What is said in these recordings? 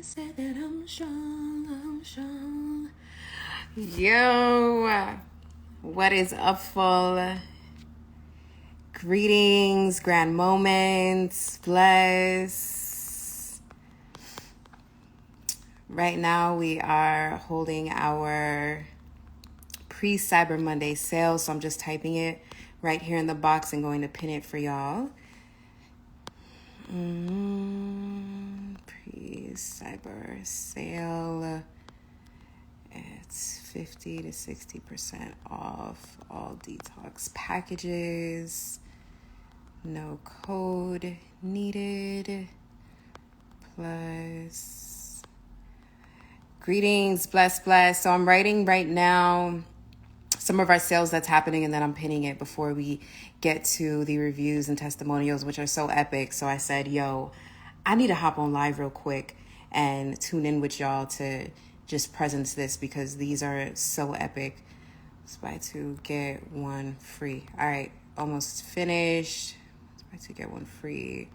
Said that I'm strong. Yo, what is up, full? Greetings, grand moments, bless. Right now we are holding our pre-Cyber Monday sale, so I'm just typing it right here in the box and going to pin it for y'all. Pre-Cyber sale. It's 50 to 60% off all detox packages. No code needed. Plus, greetings, bless. So I'm writing right now some of our sales that's happening, and then I'm pinning it before we get to the reviews and testimonials, which are so epic. So I said, yo, I need to hop on live real quick and tune in with y'all to just presence this, because these are so epic. It's buy two, get one free. All right, almost finished. It's buy two, get one free.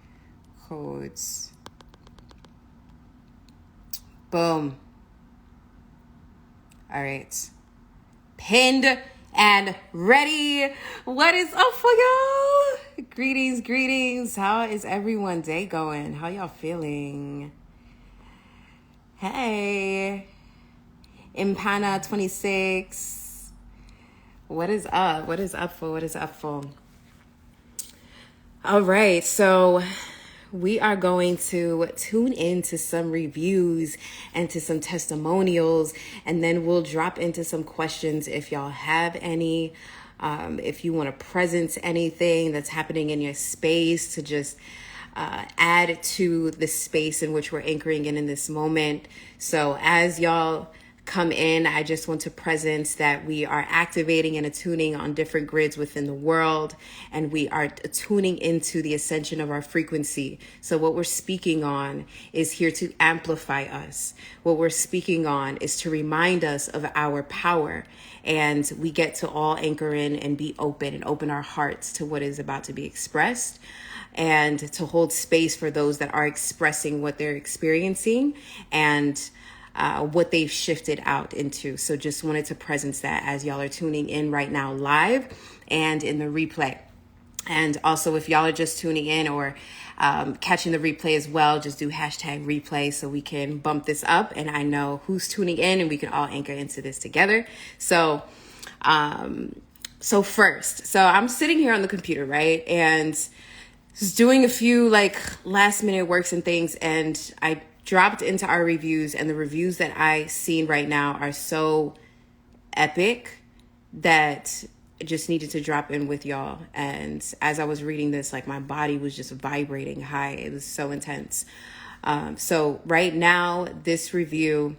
Codes. Boom. All right. Pinned and ready. What is up for y'all? Greetings. How is everyone's day going? How y'all feeling? Hey. Impana 26. What is up? What is up for? All right, so we are going to tune into some reviews and to some testimonials, and then we'll drop into some questions if y'all have any. If you want to present anything that's happening in your space to just add to the space in which we're anchoring in this moment. So as y'all come in, I just want to present that we are activating and attuning on different grids within the world, and we are attuning into the ascension of our frequency. So what we're speaking on is here to amplify us. What we're speaking on is to remind us of our power, and we get to all anchor in and be open and open our hearts to what is about to be expressed, and to hold space for those that are expressing what they're experiencing and what they've shifted out into. So just wanted to presence that as y'all are tuning in right now live and in the replay. And also, if y'all are just tuning in or catching the replay as well, just do hashtag replay so we can bump this up and I know who's tuning in and we can all anchor into this together. So first, I'm sitting here on the computer, right? And just doing a few last minute works and things, and I dropped into our reviews, and the reviews that I seen right now are so epic that I just needed to drop in with y'all. And as I was reading this, my body was just vibrating high. It was so intense. So right now, this review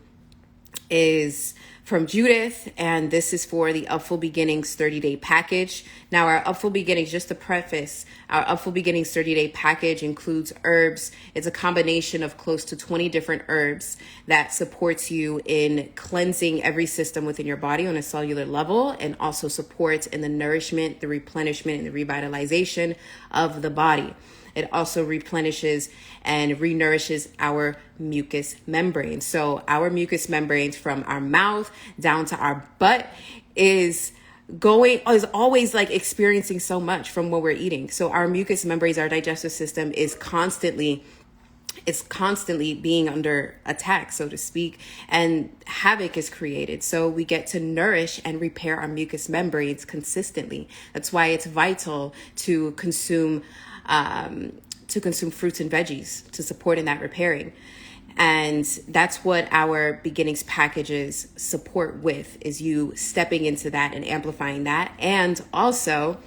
is from Judith, and this is for the UPFUL Beginnings 30-day package. Now, our UPFUL Beginnings, just to preface, our UPFUL Beginnings 30-day package includes herbs. It's a combination of close to 20 different herbs that supports you in cleansing every system within your body on a cellular level, and also supports in the nourishment, the replenishment, and the revitalization of the body. It also replenishes and renourishes our mucous membrane. So our mucous membranes from our mouth down to our butt is always experiencing so much from what we're eating. So our mucous membranes, our digestive system is constantly being under attack, so to speak, and havoc is created. So we get to nourish and repair our mucous membranes consistently. That's why it's vital to consume fruits and veggies to support in that repairing. And that's what our beginnings packages support with, is you stepping into that and amplifying that. And also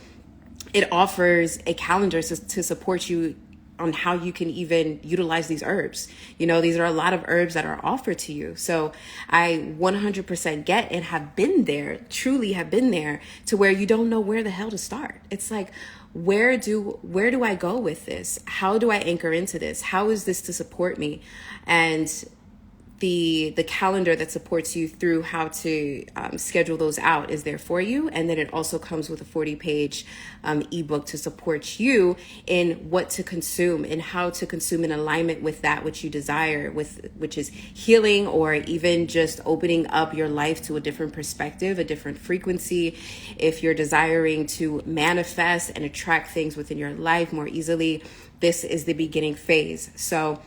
it offers a calendar to support you on how you can even utilize these herbs. These are a lot of herbs that are offered to you. So I 100% get and have been there, truly have been there, to where you don't know where the hell to start. It's like, where do I go with this? How do I anchor into this? How is this to support me? And the calendar that supports you through how to schedule those out is there for you. And then it also comes with a 40-page ebook to support you in what to consume and how to consume in alignment with that which you desire, which is healing, or even just opening up your life to a different perspective, a different frequency. If you're desiring to manifest and attract things within your life more easily, this is the beginning phase. So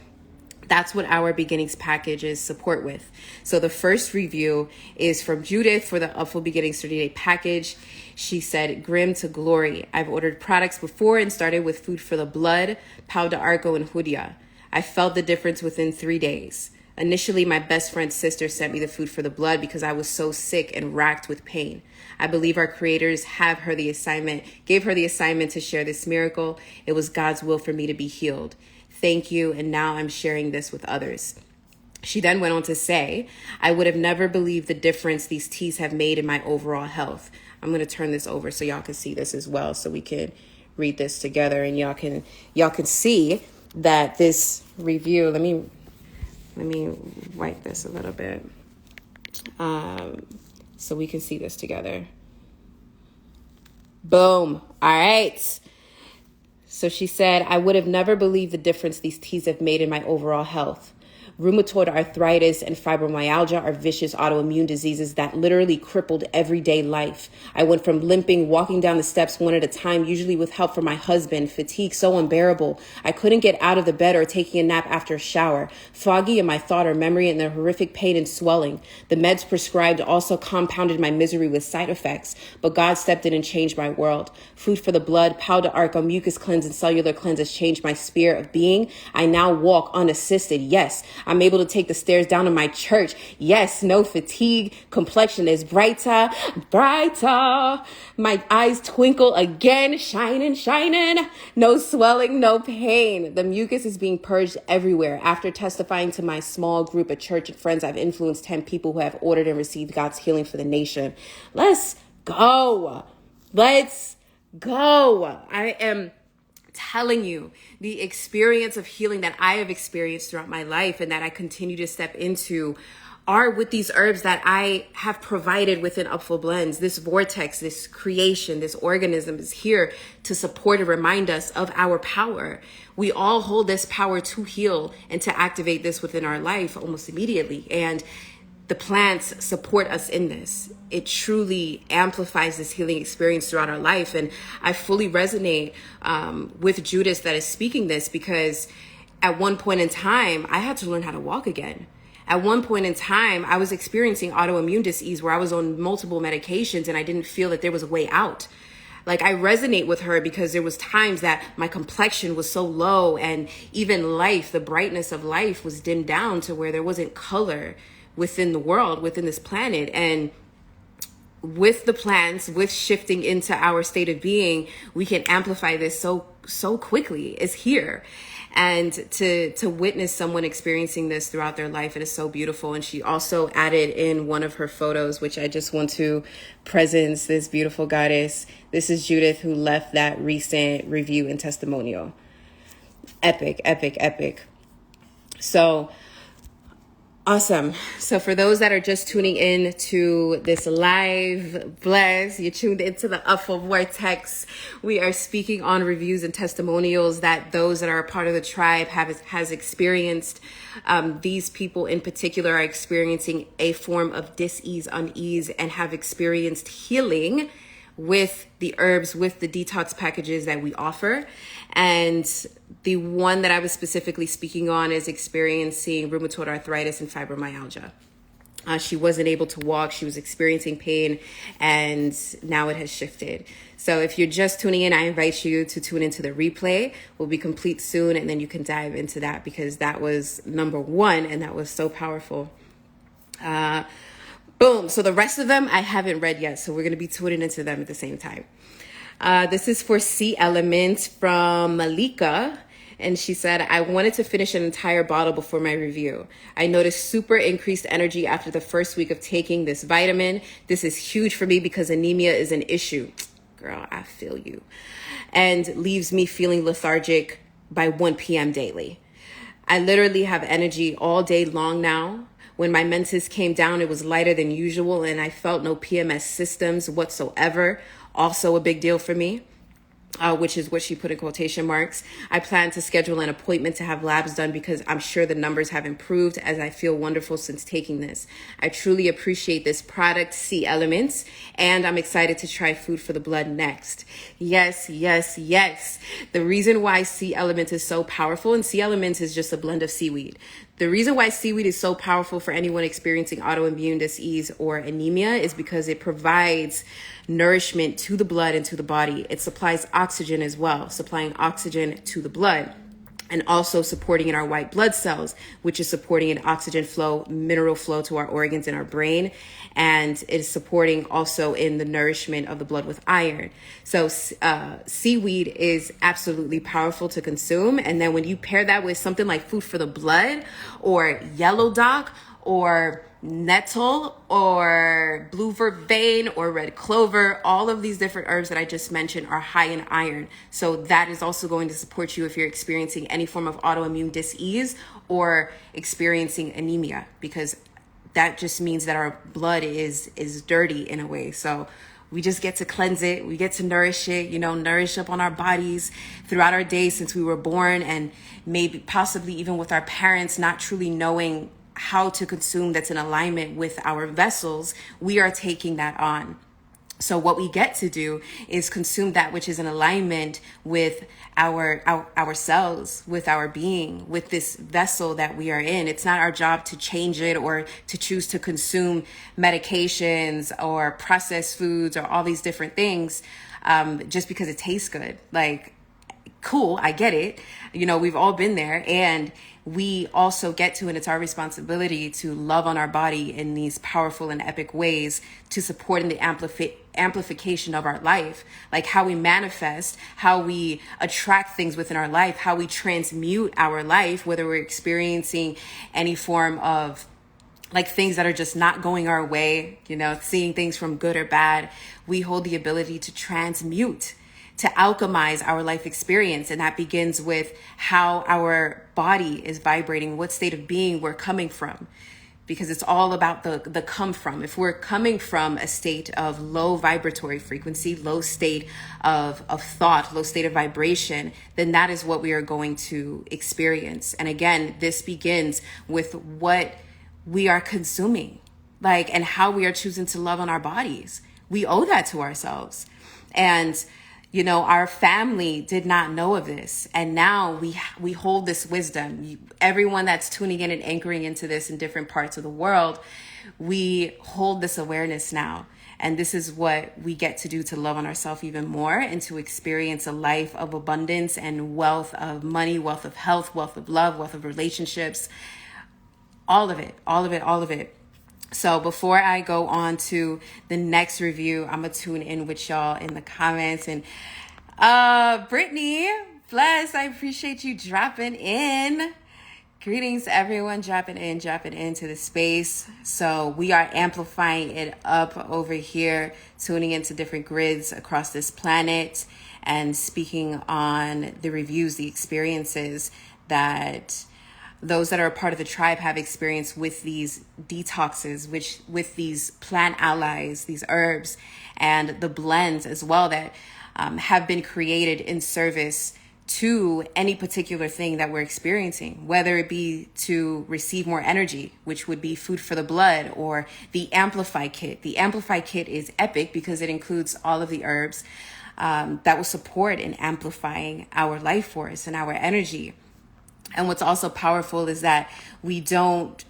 that's what our beginnings package is support with. So the first review is from Judith for the UPFUL Beginnings 30-day package. She said, Grim to Glory. I've ordered products before and started with Food for the Blood, Pau de Arco, and Hudia. I felt the difference within 3 days. Initially, my best friend's sister sent me the Food for the Blood because I was so sick and racked with pain. I believe our creators gave her the assignment to share this miracle. It was God's will for me to be healed. Thank you, and now I'm sharing this with others. She then went on to say, I would have never believed the difference these teas have made in my overall health. I'm going to turn this over so y'all can see this as well, so we can read this together, and y'all can see that this review, let me wipe this a little bit, so we can see this together. Boom. All right. So she said, I would have never believed the difference these teas have made in my overall health. Rheumatoid arthritis and fibromyalgia are vicious autoimmune diseases that literally crippled everyday life. I went from limping, walking down the steps one at a time, usually with help from my husband, fatigue so unbearable. I couldn't get out of the bed or taking a nap after a shower, foggy in my thought or memory, and the horrific pain and swelling. The meds prescribed also compounded my misery with side effects, but God stepped in and changed my world. Food for the Blood, Pau de Arco, mucus cleanse, and cellular cleanse has changed my sphere of being. I now walk unassisted. Yes, I'm able to take the stairs down to my church. Yes, no fatigue. Complexion is brighter. My eyes twinkle again, shining. No swelling, no pain. The mucus is being purged everywhere. After testifying to my small group of church and friends, I've influenced 10 people who have ordered and received God's healing for the nation. Let's go. I am telling you the experience of healing that I have experienced throughout my life and that I continue to step into are with these herbs that I have provided within UPFUL Blends. This vortex, this creation, this organism is here to support and remind us of our power. We all hold this power to heal and to activate this within our life almost immediately. And the plants support us in this. It truly amplifies this healing experience throughout our life. And I fully resonate with Judith that is speaking this, because at one point in time, I had to learn how to walk again. At one point in time, I was experiencing autoimmune disease where I was on multiple medications and I didn't feel that there was a way out. Like, I resonate with her because there was times that my complexion was so low, and even life, the brightness of life was dimmed down to where there wasn't color within the world, within this planet. And with the plants, with shifting into our state of being, we can amplify this so quickly. It's here. And to witness someone experiencing this throughout their life, it is so beautiful. And she also added in one of her photos, which I just want to presence this beautiful goddess. This is Judith, who left that recent review and testimonial. Epic. So awesome. So for those that are just tuning in to this live bless, you tuned into the UPFUL Vortex. We are speaking on reviews and testimonials that those that are a part of the tribe has experienced. These people in particular are experiencing a form of dis-ease, unease, and have experienced healing with the herbs, with the detox packages that we offer. And the one that I was specifically speaking on is experiencing rheumatoid arthritis and fibromyalgia. She wasn't able to walk. She was experiencing pain, and now it has shifted. So if you're just tuning in, I invite you to tune into the replay. We'll be complete soon, and then you can dive into that, because that was number one, and that was so powerful. Boom. So the rest of them I haven't read yet, so we're going to be tuning into them at the same time. This is for Sea Element from Malika. And she said, I wanted to finish an entire bottle before my review. I noticed super increased energy after the first week of taking this vitamin. This is huge for me because anemia is an issue. Girl, I feel you. And leaves me feeling lethargic by 1 p.m. daily. I literally have energy all day long now. When my menses came down, it was lighter than usual, and I felt no PMS systems whatsoever. Also a big deal for me. Which is what she put in quotation marks. I plan to schedule an appointment to have labs done because I'm sure the numbers have improved as I feel wonderful since taking this. I truly appreciate this product, Sea Elements, and I'm excited to try Food for the Blood next. Yes, yes, yes. The reason why Sea Elements is so powerful, and Sea Elements is just a blend of seaweed. The reason why seaweed is so powerful for anyone experiencing autoimmune disease or anemia is because it provides nourishment to the blood and to the body. It supplies oxygen as well, supplying oxygen to the blood, and also supporting in our white blood cells, which is supporting an oxygen flow, mineral flow to our organs and our brain. And it is supporting also in the nourishment of the blood with iron. So seaweed is absolutely powerful to consume. And then when you pair that with something like Food for the Blood or yellow dock or nettle or blue vervain or red clover, all of these different herbs that I just mentioned are high in iron. So that is also going to support you if you're experiencing any form of autoimmune disease or experiencing anemia, because that just means that our blood is dirty in a way. So we just get to cleanse it. We get to nourish it, nourish up on our bodies throughout our days since we were born, and maybe possibly even with our parents not truly knowing how to consume that's in alignment with our vessels, we are taking that on. So what we get to do is consume that which is in alignment with our cells, with our being, with this vessel that we are in. It's not our job to change it or to choose to consume medications or processed foods or all these different things just because it tastes good. Like, cool, I get it. We've all been there, and we also get to, and it's our responsibility to love on our body in these powerful and epic ways to support in the amplification of our life, like how we manifest, how we attract things within our life, how we transmute our life, whether we're experiencing any form of like things that are just not going our way, seeing things from good or bad. We hold the ability to transmute, to alchemize our life experience. And that begins with how our body is vibrating, what state of being we're coming from, because it's all about the come from. If we're coming from a state of low vibratory frequency, low state of thought, low state of vibration, then that is what we are going to experience. And again, this begins with what we are consuming, and how we are choosing to love on our bodies. We owe that to ourselves. And our family did not know of this. And now we hold this wisdom. Everyone that's tuning in and anchoring into this in different parts of the world, we hold this awareness now. And this is what we get to do to love on ourselves even more and to experience a life of abundance and wealth of money, wealth of health, wealth of love, wealth of relationships, all of it, all of it, all of it. So before I go on to the next review, I'm going to tune in with y'all in the comments. And Brittany, bless, I appreciate you dropping in. Greetings, everyone, dropping into the space. So we are amplifying it up over here, tuning into different grids across this planet and speaking on the reviews, the experiences that those that are a part of the tribe have experienced with these detoxes, with these plant allies, these herbs, and the blends as well that have been created in service to any particular thing that we're experiencing, whether it be to receive more energy, which would be Food for the Blood, or the Amplify kit. The Amplify kit is epic because it includes all of the herbs that will support in amplifying our life force and our energy. And what's also powerful is that we don't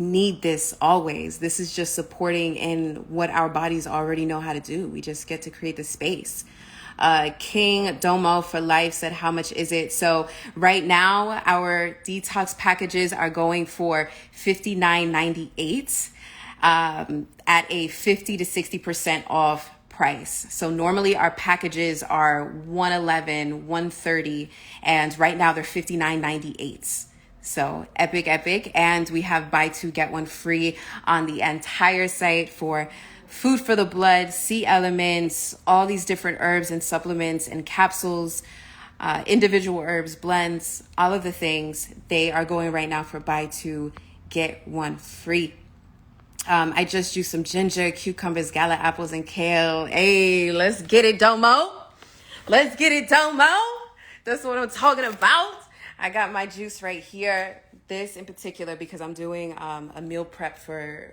need this always. This is just supporting in what our bodies already know how to do. We just get to create the space. King Domo for Life said, how much is it? So right now, our detox packages are going for $59.98 at a 50 to 60% off price. So normally our packages are $111, $130, and right now they're $59.98. So epic. And we have buy two, get one free on the entire site for Food for the Blood, Sea Elements, all these different herbs and supplements and capsules. individual herbs, blends, all of the things. They are going right now for buy two, get one free. I just used some ginger, cucumbers, gala apples, and kale. Hey, let's get it, Domo. Let's get it, Domo. That's what I'm talking about. I got my juice right here. This in particular because I'm doing a meal prep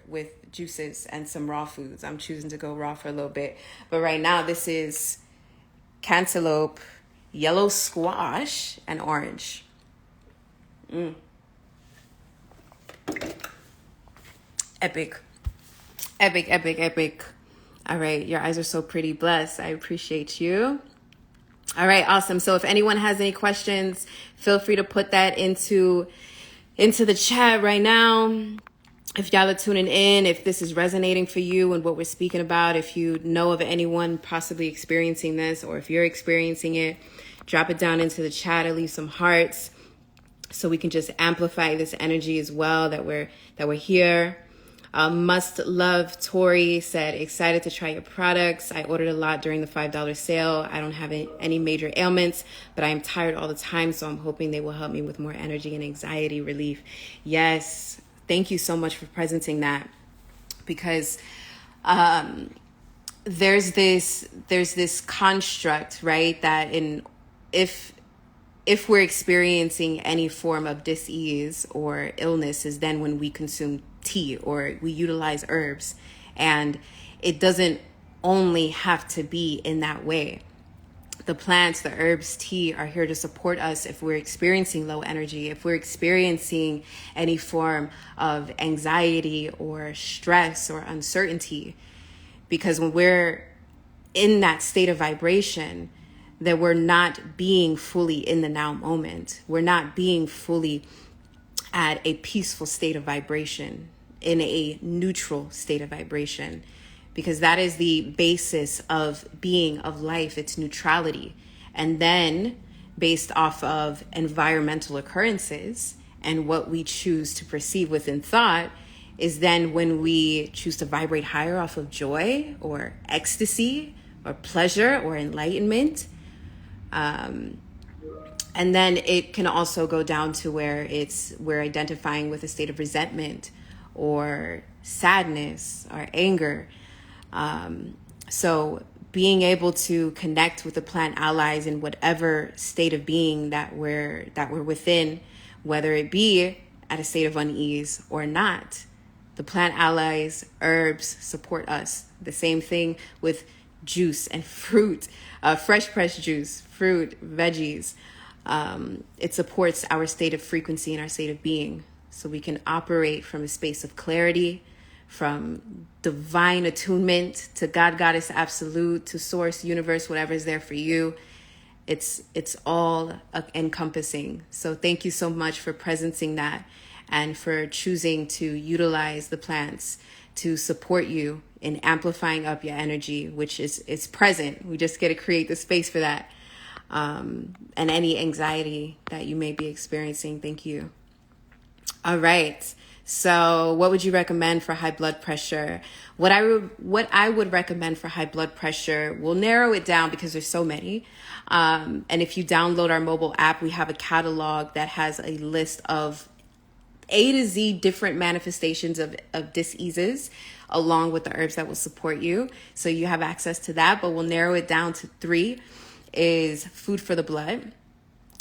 with juices and some raw foods. I'm choosing to go raw for a little bit. But right now, this is cantaloupe, yellow squash, and orange. Epic. Epic, epic, epic. All right, your eyes are so pretty. Bless. I appreciate you. All right, awesome. So if anyone has any questions, feel free to put that into the chat right now. If y'all are tuning in, if this is resonating for you and what we're speaking about, if you know of anyone possibly experiencing this, or if you're experiencing it, drop it down into the chat or leave some hearts so we can just amplify this energy as well that we're here. Must Love Tori said, excited to try your products. I ordered a lot during the $5 sale. I don't have any major ailments, but I am tired all the time, so I'm hoping they will help me with more energy and anxiety relief. Yes, thank you so much for presenting that, because there's this construct, right, that if we're experiencing any form of dis-ease or illness is then when we consume tea or we utilize herbs. And it doesn't only have to be in that way. The plants, the herbs, tea are here to support us if we're experiencing low energy, if we're experiencing any form of anxiety or stress or uncertainty. Because when we're in that state of vibration, that we're not being fully in the now moment. We're not being fully at a peaceful state of vibration, in a neutral state of vibration, because that is the basis of being, of life. It's neutrality. And then based off of environmental occurrences and what we choose to perceive within thought is then when we choose to vibrate higher off of joy or ecstasy or pleasure or enlightenment. And then it can also go down to where we're identifying with a state of resentment or sadness or anger. So being able to connect with the plant allies in whatever state of being that we're within, whether it be at a state of unease or not, the plant allies, herbs support us. The same thing with juice and fruit, fresh pressed juice, fruit, veggies. It supports our state of frequency and our state of being, so we can operate from a space of clarity, from divine attunement to God, Goddess, Absolute, to Source, Universe, whatever is there for you. It's all encompassing. So thank you so much for presencing that and for choosing to utilize the plants to support you in amplifying up your energy, which is present. We just get to create the space for that. And any anxiety that you may be experiencing. Thank you. All right. So what would you recommend for high blood pressure? What I would recommend for high blood pressure, we'll narrow it down because there's so many. And if you download our mobile app, we have a catalog that has a list of A to Z different manifestations of diseases, along with the herbs that will support you. So you have access to that, but we'll narrow it down to 3. Is food for the blood.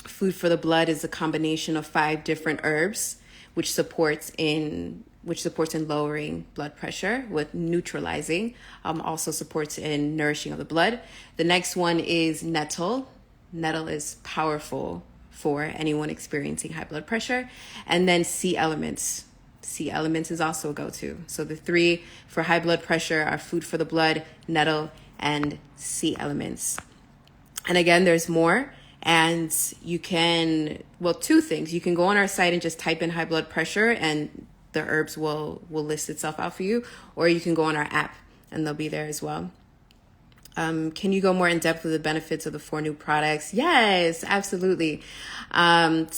Food for the blood is a combination of 5 different herbs, which supports in lowering blood pressure, with neutralizing, also supports in nourishing of the blood. The next one is nettle. Nettle is powerful for anyone experiencing high blood pressure. And then sea elements. Sea elements is also a go-to. So the 3 for high blood pressure are food for the blood, nettle, and sea elements. And again, there's more. And you can, 2 things. You can go on our site and just type in high blood pressure and the herbs will list itself out for you. Or you can go on our app and they'll be there as well. Can you go more in depth with the benefits of the 4 new products? Yes, absolutely. And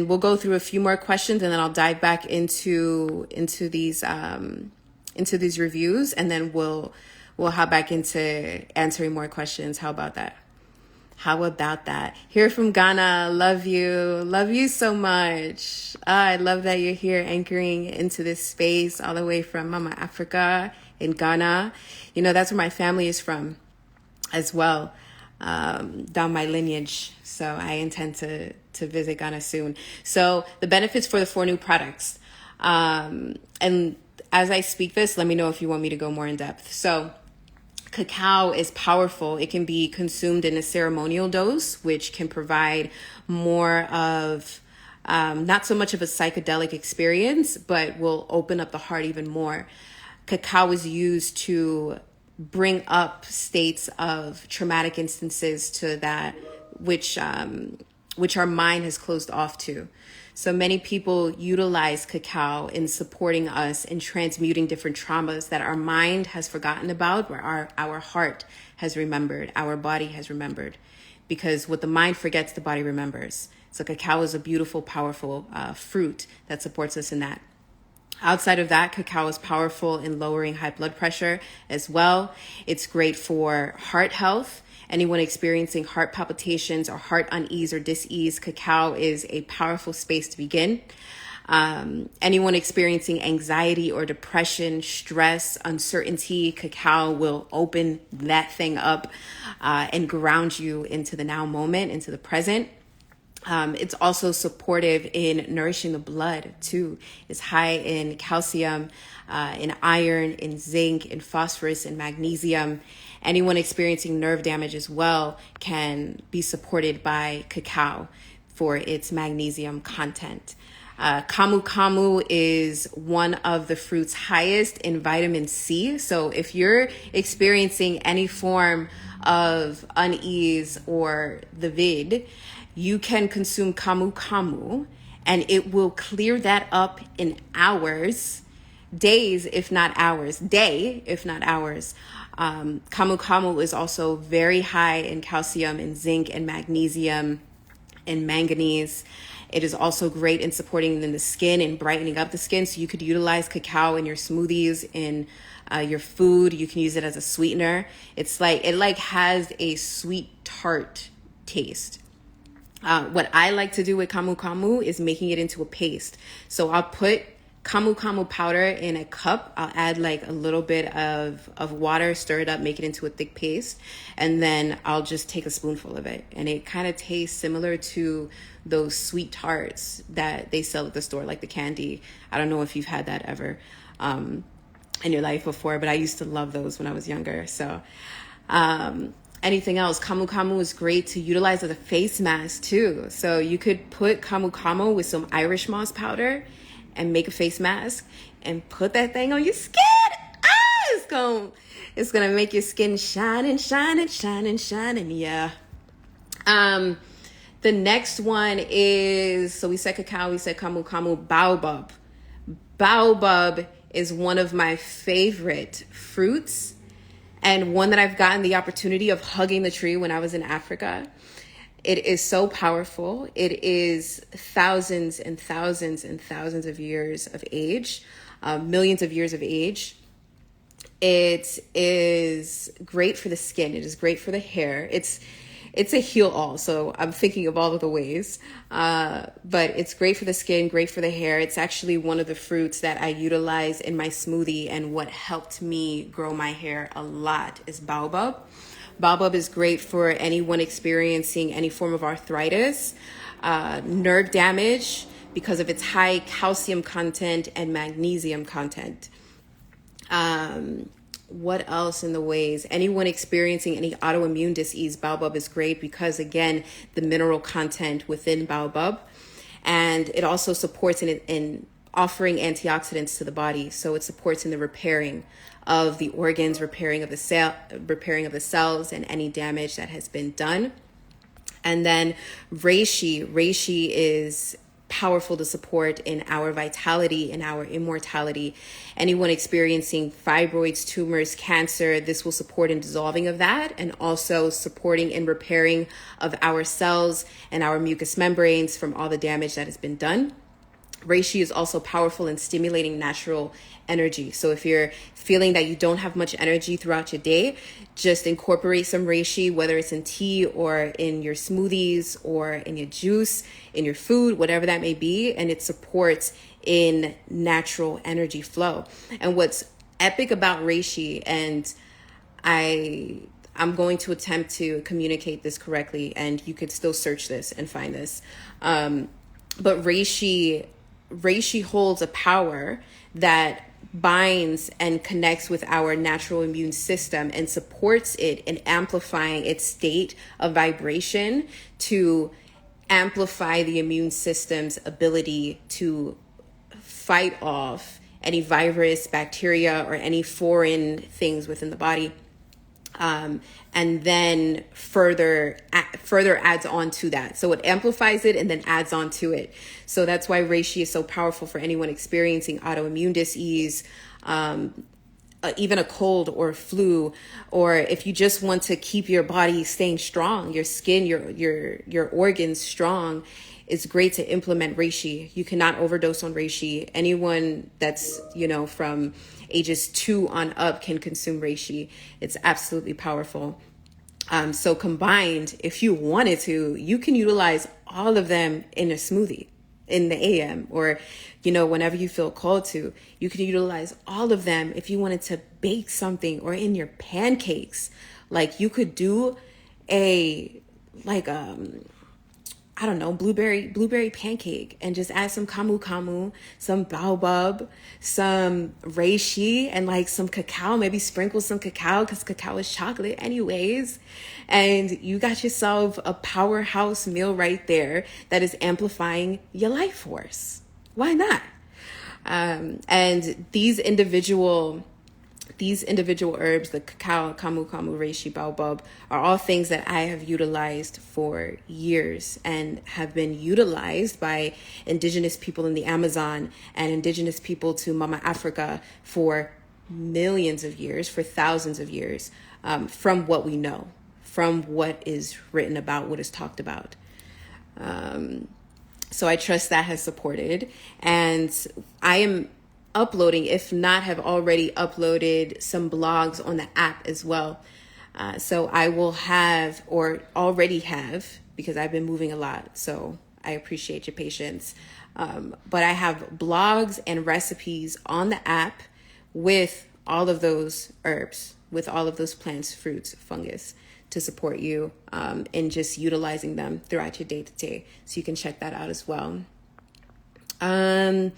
we'll go through a few more questions and then I'll dive back into these reviews, and then we'll hop back into answering more questions. How about that? How about that? Here from Ghana. Love you. Love you so much. I love that you're here anchoring into this space all the way from Mama Africa in Ghana. You know, that's where my family is from as well, down my lineage. So I intend to visit Ghana soon. So the benefits for the 4 new products. And as I speak this, let me know if you want me to go more in depth. So cacao is powerful. It can be consumed in a ceremonial dose, which can provide more of, not so much of a psychedelic experience, but will open up the heart even more. Cacao is used to bring up states of traumatic instances to that which our mind has closed off to. So many people utilize cacao in supporting us in transmuting different traumas that our mind has forgotten about, where our heart has remembered, our body has remembered. Because what the mind forgets, the body remembers. So cacao is a beautiful, powerful fruit that supports us in that. Outside of that, cacao is powerful in lowering high blood pressure as well. It's great for heart health. Anyone experiencing heart palpitations or heart unease or dis-ease, cacao is a powerful space to begin. Anyone experiencing anxiety or depression, stress, uncertainty, cacao will open that thing up and ground you into the now moment, into the present. It's also supportive in nourishing the blood too. It's high in calcium, in iron, in zinc, in phosphorus, and magnesium. Anyone experiencing nerve damage as well can be supported by cacao for its magnesium content. Camu camu is one of the fruit's highest in vitamin C. So if you're experiencing any form of unease or the vid, you can consume camu camu and it will clear that up in hours, days, if not hours, Camu camu is also very high in calcium and zinc and magnesium and manganese. It is also great in supporting in the skin and brightening up the skin. So you could utilize cacao in your smoothies, in your food. You can use it as a sweetener. It has a sweet tart taste. What I like to do with camu camu is making it into a paste. So I'll put camu camu powder in a cup. I'll add like a little bit of water, stir it up, make it into a thick paste. And then I'll just take a spoonful of it. And it kind of tastes similar to those sweet tarts that they sell at the store, like the candy. I don't know if you've had that ever in your life before, but I used to love those when I was younger. So anything else, camu camu is great to utilize as a face mask too. So you could put camu camu with some Irish moss powder and make a face mask and put that thing on your skin. It's gonna make your skin shine and shine and shine and shine. And yeah. The next one is, so we said cacao, we said camu camu, baobab. Baobab is one of my favorite fruits and one that I've gotten the opportunity of hugging the tree when I was in Africa. It is so powerful. It is thousands and thousands and thousands of years of age, millions of years of age. It is great for the skin. It is great for the hair. It's a heal-all, so I'm thinking of all of the ways. But it's great for the skin, great for the hair. It's actually one of the fruits that I utilize in my smoothie, and what helped me grow my hair a lot is baobab. Baobab is great for anyone experiencing any form of arthritis, nerve damage, because of its high calcium content and magnesium content. What else in the ways? Anyone experiencing any autoimmune disease, baobab is great because, again, the mineral content within baobab. And it also supports in offering antioxidants to the body. So it supports in the repairing of the organs, repairing of the cells, and any damage that has been done. And then reishi is powerful to support in our vitality and our immortality. Anyone experiencing fibroids, tumors, cancer, this will support in dissolving of that, and also supporting in repairing of our cells and our mucous membranes from all the damage that has been done. Reishi is also powerful in stimulating natural energy. So if you're feeling that you don't have much energy throughout your day, just incorporate some reishi, whether it's in tea or in your smoothies or in your juice, in your food, whatever that may be, and it supports in natural energy flow. And what's epic about reishi, and I'm going to attempt to communicate this correctly, and you could still search this and find this, but reishi holds a power that binds and connects with our natural immune system and supports it in amplifying its state of vibration to amplify the immune system's ability to fight off any virus, bacteria, or any foreign things within the body. And then further adds on to that. So it amplifies it and then adds on to it. So that's why reishi is so powerful for anyone experiencing autoimmune disease, even a cold or flu, or if you just want to keep your body staying strong, your skin, your organs strong. It's great to implement reishi. You cannot overdose on reishi. Anyone that's, from ages 2 on up can consume reishi. It's absolutely powerful. So combined, if you wanted to, you can utilize all of them in a smoothie in the AM, or, whenever you feel called to. You can utilize all of them if you wanted to bake something, or in your pancakes. Like you could do blueberry pancake and just add some camu, some baobab, some reishi, and like some cacao, maybe sprinkle some cacao because cacao is chocolate anyways. And you got yourself a powerhouse meal right there that is amplifying your life force. Why not? And these individual herbs, the cacao, camu, reishi, baobab, are all things that I have utilized for years and have been utilized by indigenous people in the Amazon and indigenous people to Mama Africa for millions of years, for thousands of years, from what we know, from what is written about, what is talked about. So I trust that has supported, and I am uploading, if not have already uploaded, some blogs on the app as well. So I will have, or already have, because I've been moving a lot, so I appreciate your patience. But I have blogs and recipes on the app with all of those herbs, with all of those plants, fruits, fungus, to support you in just utilizing them throughout your day-to-day. So you can check that out as well. I'm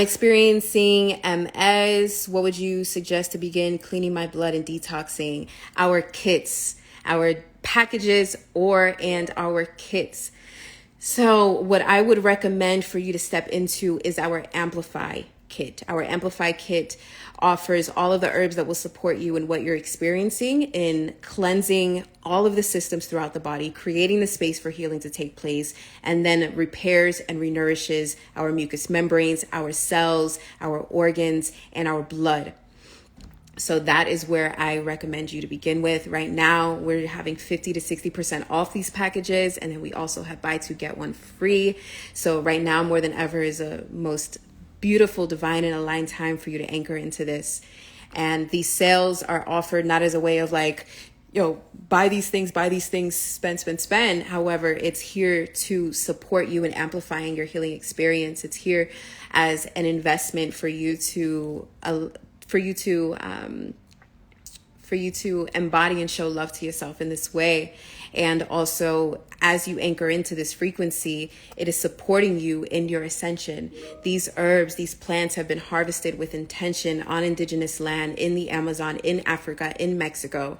experiencing MS. What would you suggest to begin cleaning my blood and detoxing? Our kits, our packages, and our kits. So what I would recommend for you to step into is our Amplify kit. Our Amplify kit offers all of the herbs that will support you in what you're experiencing in cleansing all of the systems throughout the body, creating the space for healing to take place, and then repairs and renourishes our mucous membranes, our cells, our organs, and our blood. So that is where I recommend you to begin with. Right now, we're having 50 to 60% off these packages. And then we also have buy two, get one free. So right now, more than ever, is a most beautiful, divine, and aligned time for you to anchor into this. And these sales are offered not as a way of like, buy these things, spend. However, it's here to support you in amplifying your healing experience. It's here as an investment for you to embody and show love to yourself in this way. And also, as you anchor into this frequency, it is supporting you in your ascension. These herbs, these plants have been harvested with intention on indigenous land in the Amazon, in Africa, in Mexico.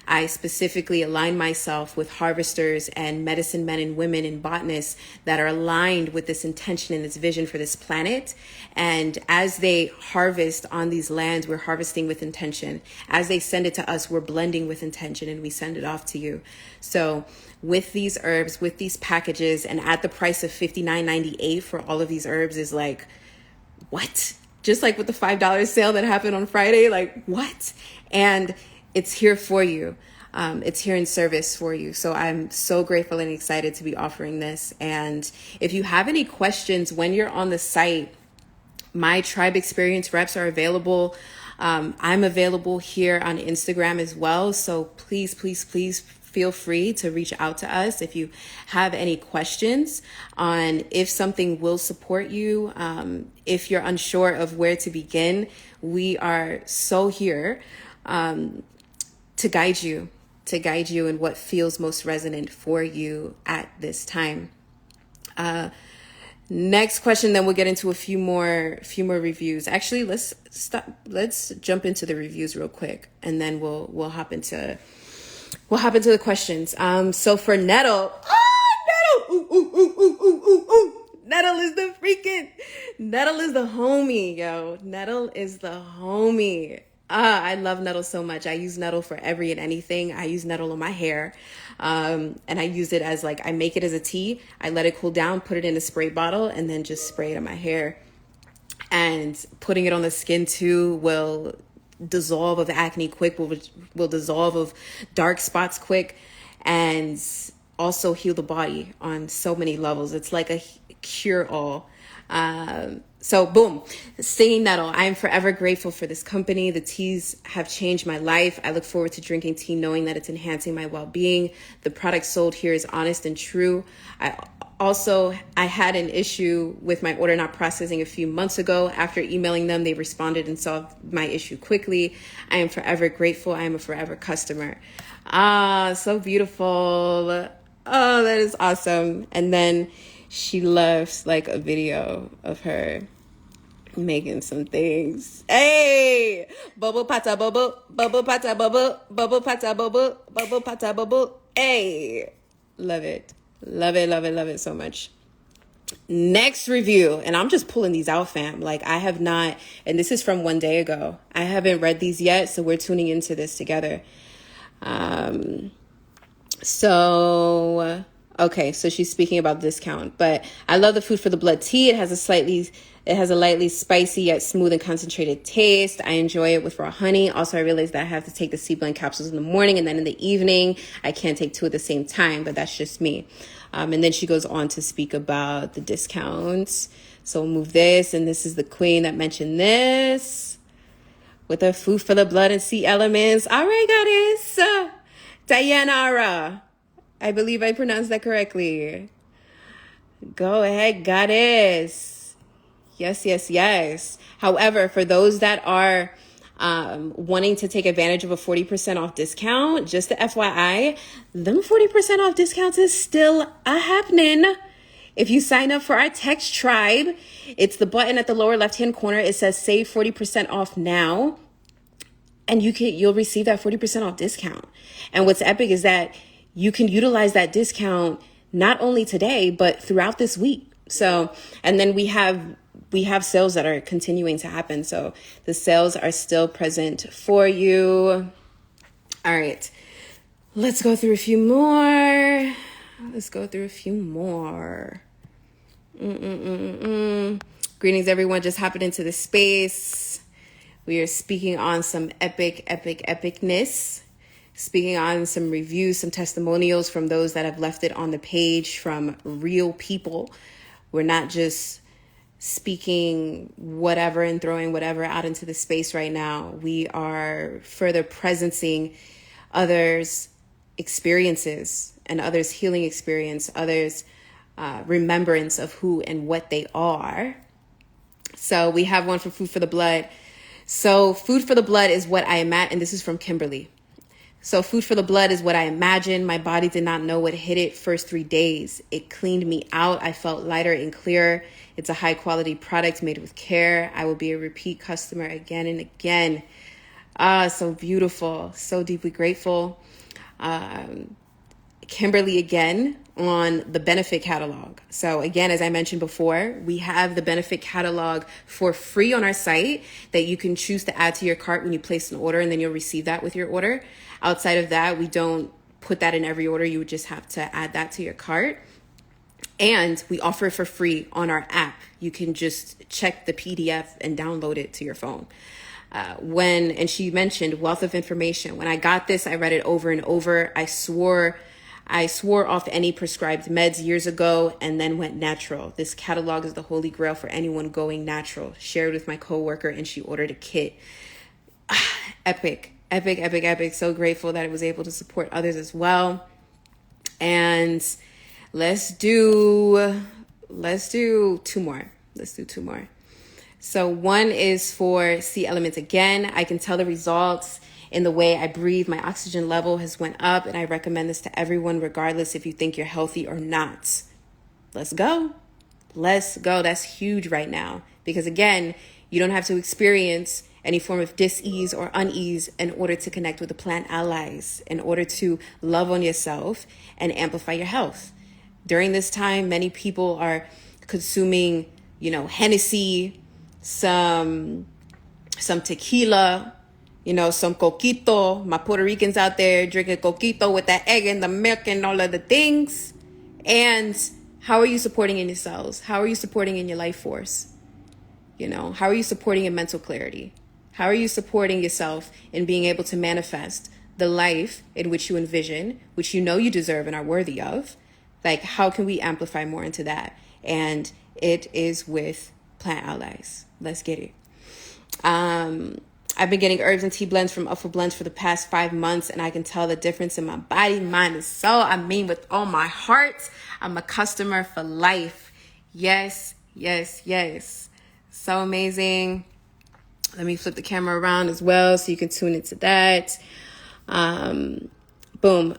I specifically align myself with harvesters and medicine men and women and botanists that are aligned with this intention and this vision for this planet. And as they harvest on these lands, we're harvesting with intention. As they send it to us, we're blending with intention, and we send it off to you. So with these herbs, with these packages, and at the price of $59.98 for all of these herbs is like, what? Just like with the $5 sale that happened on Friday, like what? And it's here for you. it's here in service for you. So I'm so grateful and excited to be offering this. And if you have any questions when you're on the site, my Tribe Experience reps are available. I'm available here on Instagram as well. So please, please, please feel free to reach out to us if you have any questions on if something will support you. If you're unsure of where to begin, we are so here to guide you in what feels most resonant for you at this time. Next question, then we'll get into a few more reviews. Actually, let's jump into the reviews real quick, and then we'll hop into the questions. So for Nettle, Nettle is the homie, yo. Nettle is the homie. I love Nettle so much. I use Nettle for every and anything. I use Nettle on my hair. And I use it as I make it as a tea. I let it cool down, put it in a spray bottle, and then just spray it on my hair. And putting it on the skin too will dissolve of acne quick, will dissolve of dark spots quick, and also heal the body on so many levels. It's like a cure-all. So boom, Singing Nettle. I am forever grateful for this company. The teas have changed my life. I look forward to drinking tea knowing that it's enhancing my well-being. The product sold here is honest and true. I had an issue with my order not processing a few months ago. After emailing them, they responded and solved my issue quickly. I am forever grateful. I am a forever customer. So beautiful. Oh, that is awesome. And then she left a video of her making some things. Hey, bubble pata bubble, bubble pata bubble, bubble pata bubble, bubble pata bubble. Hey, love it. Love it, love it, love it so much. Next review, and I'm just pulling these out, fam. I have not, and this is from one day ago. I haven't read these yet, so we're tuning into this together. Okay, so she's speaking about discount, but I love the Food for the Blood tea. It has a lightly spicy yet smooth and concentrated taste. I enjoy it with raw honey. Also, I realized that I have to take the sea blend capsules in the morning, and then in the evening, I can't take two at the same time, but that's just me. And then she goes on to speak about the discounts. So we'll move this, and this is the queen that mentioned this with her Food for the Blood and sea elements. All right, goddess. Diana. I believe I pronounced that correctly. Go ahead, goddess. Yes, yes, yes. However, for those that are wanting to take advantage of a 40% off discount, just the FYI, them 40% off discounts is still a happening. If you sign up for our text tribe, it's the button at the lower left-hand corner. It says save 40% off now. And you'll receive that 40% off discount. And what's epic is that you can utilize that discount not only today, but throughout this week. So, and then we have sales that are continuing to happen. So the sales are still present for you. All right, let's go through a few more. Greetings, everyone. Just hopping into the space. We are speaking on some epicness. Speaking on some reviews, some testimonials from those that have left it on the page from real people. We're not just speaking whatever and throwing whatever out into the space right now. We are further presencing others' experiences and others' healing experience, others' remembrance of who and what they are. So we have one for Food for the Blood. So Food for the Blood is what I imagine, and this is from Kimberly. So Food for the Blood is what I imagined. My body did not know what hit it first 3 days. It cleaned me out. I felt lighter and clearer. It's a high quality product made with care. I will be a repeat customer again and again. So beautiful. So deeply grateful. Kimberly again on the benefit catalog. So again, as I mentioned before, we have the benefit catalog for free on our site that you can choose to add to your cart when you place an order, and then you'll receive that with your order. Outside of that, we don't put that in every order. You would just have to add that to your cart. And we offer it for free on our app. You can just check the PDF and download it to your phone. And she mentioned wealth of information. When I got this, I read it over and over. I swore off any prescribed meds years ago and then went natural. This catalog is the holy grail for anyone going natural. Shared with my coworker and she ordered a kit. Epic. So grateful that I was able to support others as well. And let's do two more. So one is for C elements again. I can tell the results in the way I breathe. My oxygen level has went up, and I recommend this to everyone, regardless if you think you're healthy or not. Let's go. That's huge right now, because again, you don't have to experience any form of dis-ease or unease in order to connect with the plant allies, in order to love on yourself and amplify your health. During this time, many people are consuming, Hennessy, some tequila, some coquito. My Puerto Ricans out there drinking coquito with that egg and the milk and all of the things. And how are you supporting in your cells? How are you supporting in your life force? How are you supporting in mental clarity? How are you supporting yourself in being able to manifest the life in which you envision, which you know you deserve and are worthy of? Like, how can we amplify more into that? And it is with plant allies. Let's get it. I've been getting herbs and tea blends from UPFUL Blends for the past 5 months, and I can tell the difference in my body, mind, and soul. I mean, with all my heart, I'm a customer for life. Yes. So amazing. Let me flip the camera around as well so you can tune into that. Boom.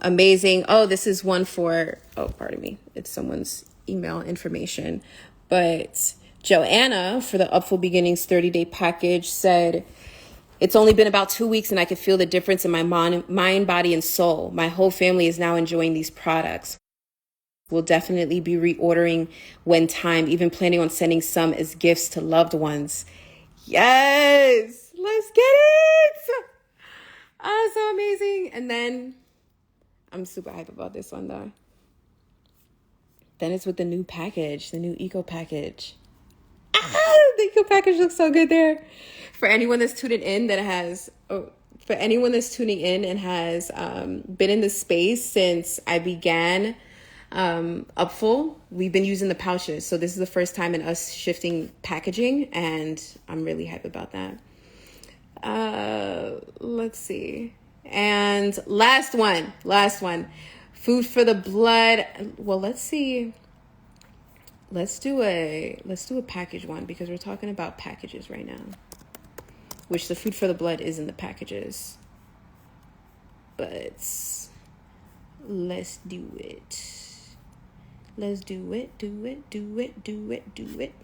Amazing. Oh, this is one for, pardon me. It's someone's email information. But Joanna, for the UPFUL Beginnings 30-day package, said, it's only been about 2 weeks and I can feel the difference in my mind, body, and soul. My whole family is now enjoying these products. We'll definitely be reordering when time, even planning on sending some as gifts to loved ones. Yes, let's get it. Oh, so amazing. And then I'm super hyped about this one though. Then it's with the new package, the new eco package. The eco package looks so good there. For anyone that's tuning in and has been in this space since I began UPFUL, we've been using the pouches. So this is the first time in us shifting packaging, and I'm really hyped about that. Let's see. And last one. Food for the blood. Well, let's see. Let's do a package one, because we're talking about packages right now, which the food for the blood is in the packages. But let's do it. Do it.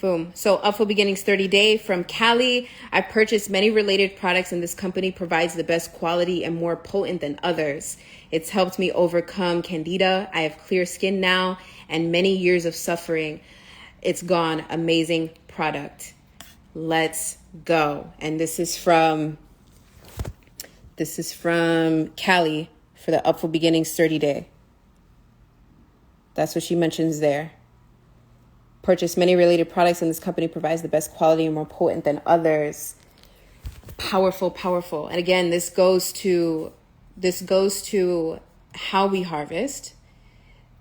Boom. So UPFUL Beginnings 30-day from Cali. I purchased many related products, and this company provides the best quality and more potent than others. It's helped me overcome candida. I have clear skin now and many years of suffering. It's gone. Amazing product. Let's go. And this is from Cali for the UPFUL Beginnings 30-day. That's what she mentions there. Purchase many related products, and this company provides the best quality and more potent than others. Powerful. And again, this goes to how we harvest,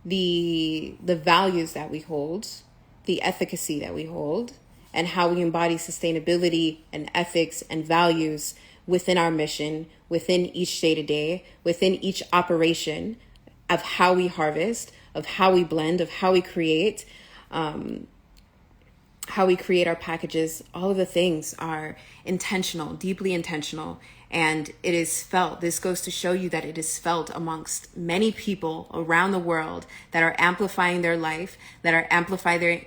the values that we hold, the efficacy that we hold, and how we embody sustainability and ethics and values within our mission, within each day-to-day, within each operation of how we harvest, of how we blend, of how we create our packages. All of the things are intentional, deeply intentional, and it is felt. This goes to show you that it is felt amongst many people around the world that are amplifying their life, that are amplifying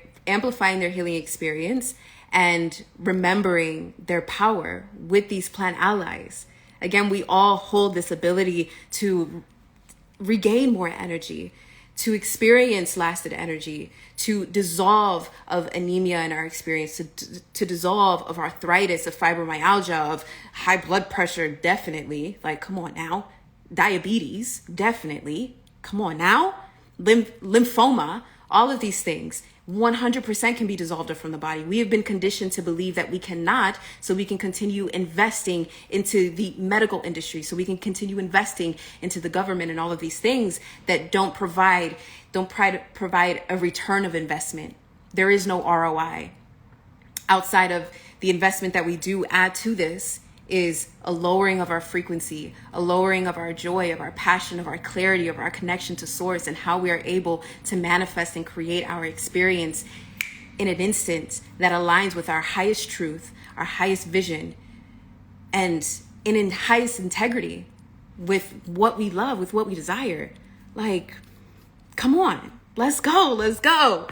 their healing experience, and remembering their power with these plant allies. Again, we all hold this ability to regain more energy, to experience lasted energy, to dissolve of anemia in our experience, to dissolve of arthritis, of fibromyalgia, of high blood pressure, definitely. Like, come on now. Diabetes, definitely. Come on now. Lymphoma. all of these things 100% can be dissolved from the body. We have been conditioned to believe that we cannot, so we can continue investing into the medical industry, so we can continue investing into the government and all of these things that don't provide a return of investment. There is no ROI. Outside of the investment that we do add to this is a lowering of our frequency, a lowering of our joy, of our passion, of our clarity, of our connection to source, and how we are able to manifest and create our experience in an instant that aligns with our highest truth, our highest vision, and in highest integrity with what we love, with what we desire. Like, come on, let's go.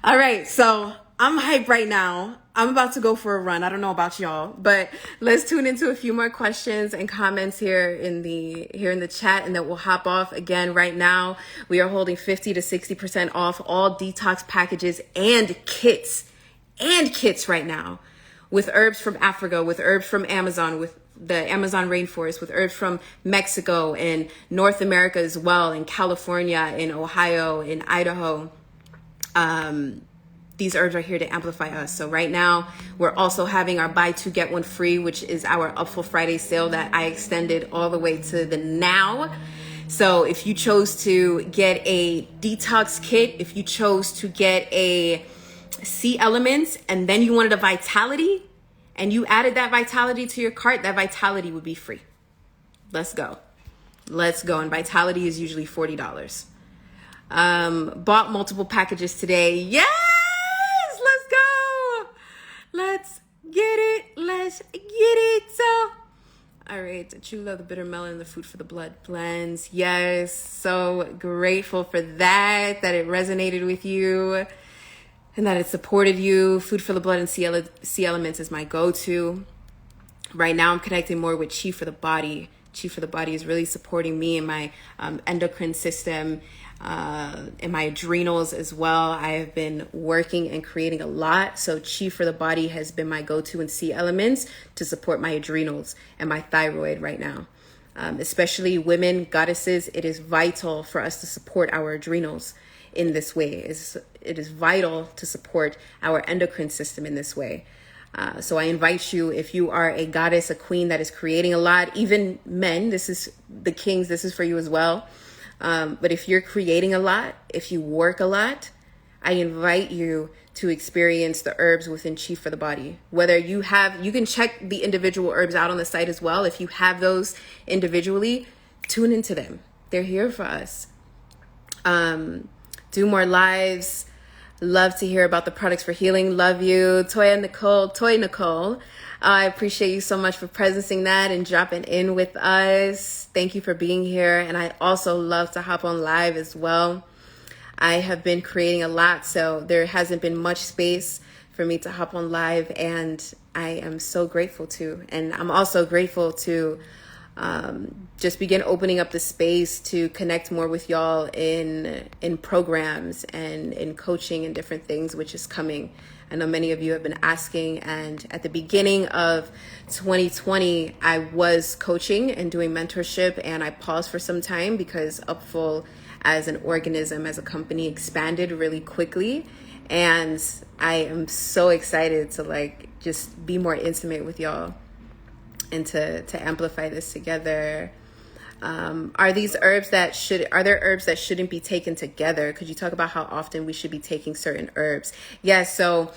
All right, so I'm hyped right now. I'm about to go for a run. I don't know about y'all, but let's tune into a few more questions and comments here in the chat, and then we'll hop off. Again, right now, we are holding 50 to 60% off all detox packages and kits right now, with herbs from Africa, with herbs from Amazon, with the Amazon rainforest, with herbs from Mexico and North America as well, in California, in Ohio, in Idaho. These herbs are here to amplify us. So right now, we're also having our buy two, get one free, which is our UPFUL Friday sale that I extended all the way to the now. So if you chose to get a detox kit, if you chose to get a C elements, and then you wanted a vitality, and you added that vitality to your cart, that vitality would be free. Let's go. And vitality is usually $40. Bought multiple packages today. Yes! Let's get it. So, all right. The true love, the bitter melon, and the food for the blood blends. Yes. So grateful for that it resonated with you and that it supported you. Food for the blood and C elements is my go-to. Right now, I'm connecting more with Chi for the body. Chi for the body is really supporting me in my endocrine system, in my adrenals as well. I have been working and creating a lot. So Chi for the body has been my go-to in C elements to support my adrenals and my thyroid right now. Especially women, goddesses, it is vital for us to support our adrenals in this way. It is vital to support our endocrine system in this way. So I invite you, if you are a goddess, a queen that is creating a lot, even men, this is the kings, this is for you as well. But if you're creating a lot, if you work a lot, I invite you to experience the herbs within Chi for the body. Whether you can check the individual herbs out on the site as well. If you have those individually, tune into them. They're here for us. Do more lives. Love to hear about the products for healing. Love you. Toy Nicole. I appreciate you so much for presencing that and dropping in with us. Thank you for being here. And I also love to hop on live as well. I have been creating a lot, so there hasn't been much space for me to hop on live, and I am so grateful to. And I'm also grateful to just begin opening up the space to connect more with y'all in programs and in coaching and different things, which is coming. I know many of you have been asking, and at the beginning of 2020, I was coaching and doing mentorship, and I paused for some time because UPFUL as an organism, as a company, expanded really quickly. And I am so excited to just be more intimate with y'all and to amplify this together. Are there herbs that shouldn't be taken together? Could you talk about how often we should be taking certain herbs? Yes. So